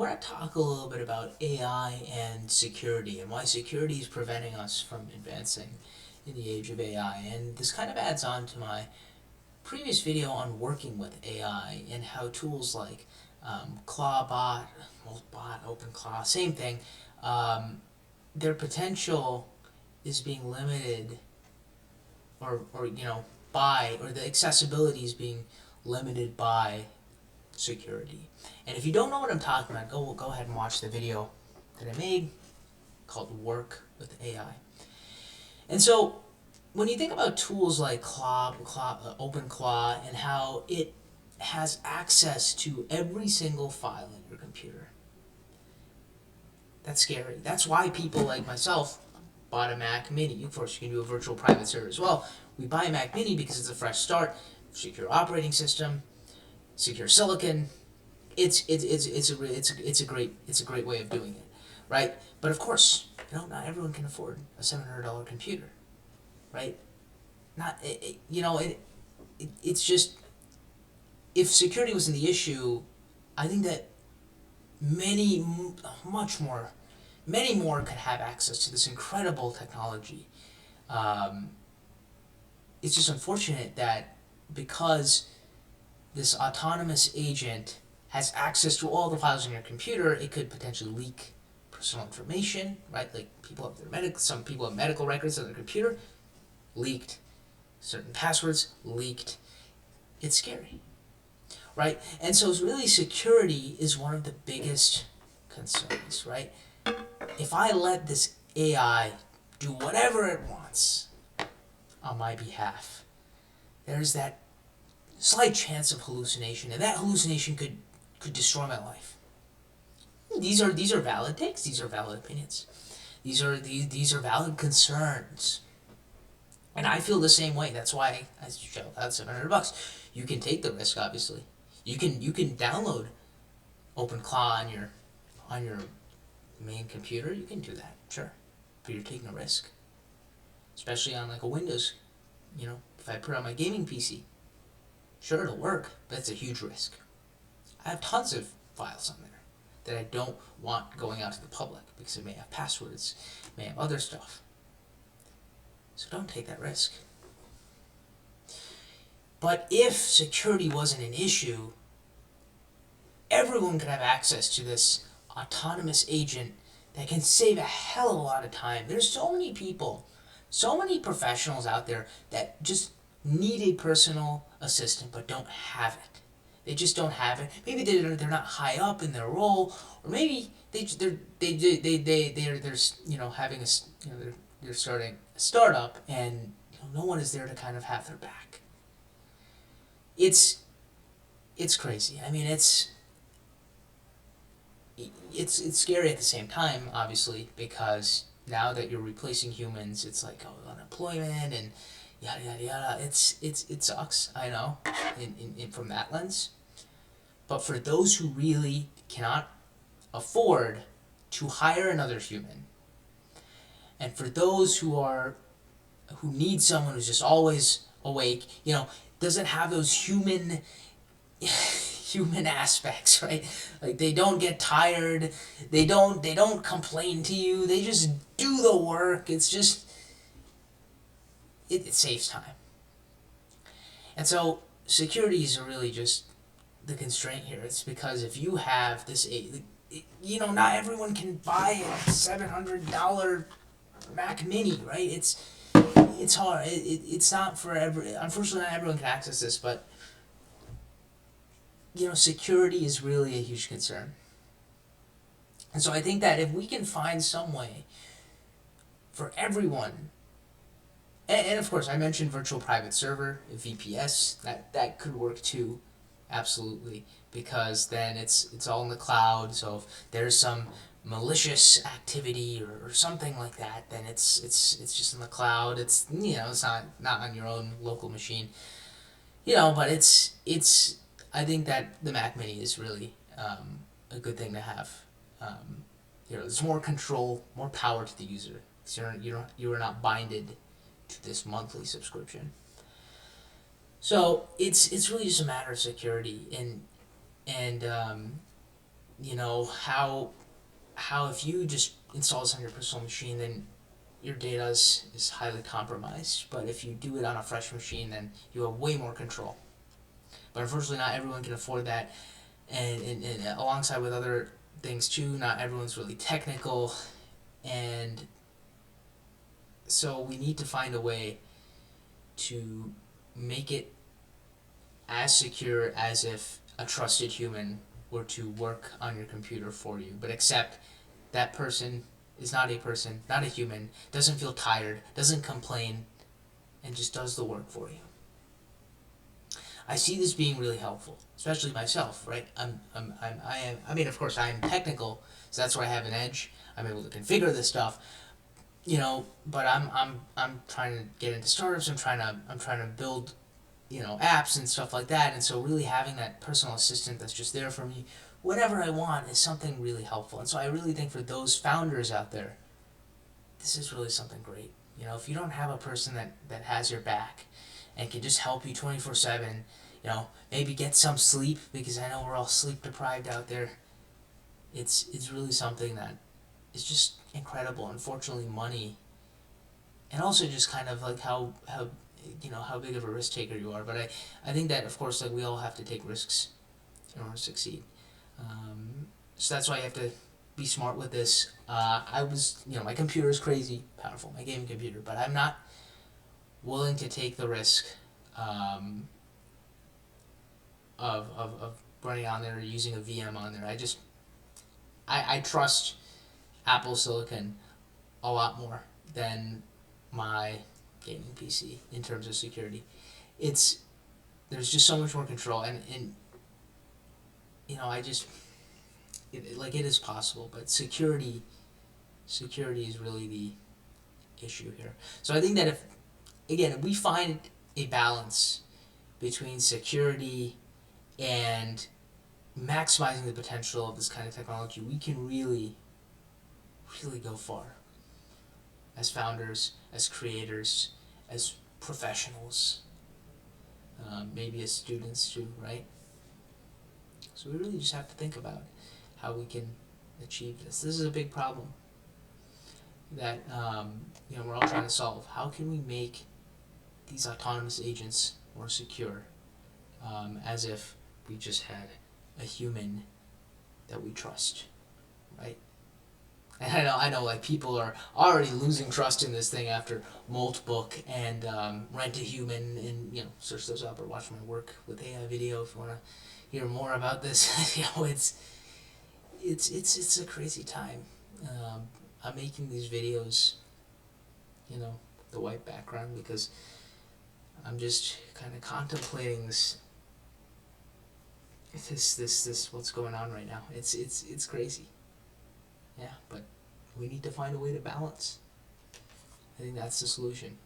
want to talk a little bit about AI and security and why security is preventing us from advancing in the age of AI. And this kind of adds on to my previous video on working with AI and how tools like Clawbot, Moltbot, OpenClaw, same thing, their potential is being limited or by, or the accessibility is being limited by security. And if you don't know what I'm talking about, go ahead and watch the video that I made called Work with AI. And so when you think about tools like OpenClaw, and how it has access to every single file in your computer, that's scary. That's why people like myself bought a Mac Mini. Of course, you can do a virtual private server as well. We buy a Mac Mini because it's a fresh start, secure operating system, secure silicon. It's a great way of doing it, right? But of course, not everyone can afford a $700 computer, right? It's just, if security wasn't the issue, I think that many more could have access to this incredible technology. It's just unfortunate that because this autonomous agent has access to all the files in your computer, it could potentially leak personal information, right? Like some people have medical records on their computer, leaked. Certain passwords, leaked. It's scary, right? And so really security is one of the biggest concerns, right? If I let this AI do whatever it wants on my behalf, there's that slight chance of hallucination, and that hallucination could destroy my life. These are valid takes. These are valid opinions. These are valid concerns, and I feel the same way. That's why I shelled out $700. You can take the risk, obviously. You can download OpenClaw on your main computer. You can do that, sure, but you're taking a risk, especially on like a Windows. If I put it on my gaming PC, sure, it'll work, but it's a huge risk. I have tons of files on there that I don't want going out to the public because it may have passwords, may have other stuff. So don't take that risk. But if security wasn't an issue, everyone could have access to this autonomous agent that can save a hell of a lot of time. There's so many people, so many professionals out there that just need a personal assistant but don't have it. They just don't have it. Maybe they're not high up in their role, or maybe they're having they're starting a startup, and no one is there to kind of have their back. It's crazy. I mean, it's scary at the same time, obviously, because now that you're replacing humans, it's like unemployment and yada yada yada. It sucks, I know, in from that lens. But for those who really cannot afford to hire another human, and for those who need someone who's just always awake, doesn't have those human aspects, right? Like, they don't get tired, they don't complain to you, they just do the work. It's just it saves time. And so security is really just the constraint here. It's because if you have this, not everyone can buy a $700 Mac Mini, right? It's hard. It's not for unfortunately, not everyone can access this, but security is really a huge concern. And so I think that if we can find some way for everyone, and of course I mentioned virtual private server, VPS, that could work too, absolutely, because then it's all in the cloud. So if there's some malicious activity or something like that, then it's just in the cloud. It's it's not on your own local machine. But it's I think that the Mac Mini is really a good thing to have. There's more control, more power to the user. So you are not binded to this monthly subscription. So it's really just a matter of security, and you know, how if you just install this on your personal machine, then your data is highly compromised. But if you do it on a fresh machine, then you have way more control. But unfortunately, not everyone can afford that, and alongside with other things too, not everyone's really technical, and so we need to find a way to make it as secure as if a trusted human were to work on your computer for you, but except that person is not a person, not a human, doesn't feel tired, doesn't complain, and just does the work for you. I see this being really helpful, especially myself, right? I mean, of course, I'm technical, so that's where I have an edge. I'm able to configure this stuff, you know, but I'm trying to get into startups. I'm trying to build, you know, apps and stuff like that. And so really having that personal assistant that's just there for me whatever I want is something really helpful. And so I really think for those founders out there, this is really something great. You know, if you don't have a person that has your back and can just help you 24/7, you know, maybe get some sleep, because I know we're all sleep deprived out there. It's really something that is just incredible. Unfortunately, money, and also just kind of like how you know how big of a risk taker you are. But I think that of course like we all have to take risks in order to succeed. So that's why you have to be smart with this. I was, you know, my computer is crazy powerful, my gaming computer, but I'm not willing to take the risk um, of running on there or using a VM on there. I trust Apple Silicon a lot more than my gaming PC in terms of security. It's there's just so much more control, and you know I just like it is possible, but security is really the issue here. So I think that if we find a balance between security and maximizing the potential of this kind of technology, we can really, really go far as founders, as creators, as professionals, maybe as students too, right? So we really just have to think about how we can achieve this. This is a big problem that you know we're all trying to solve. How can we make these autonomous agents more secure, as if we just had a human that we trust, right? And I know, like people are already losing trust in this thing after Moltbook and Rent a Human, and you know, search those up or watch my work with AI video if you want to hear more about this. You know, it's a crazy time. I'm making these videos, you know, the white background because I'm just kind of contemplating this what's going on right now. It's crazy. Yeah, but we need to find a way to balance. I think that's the solution.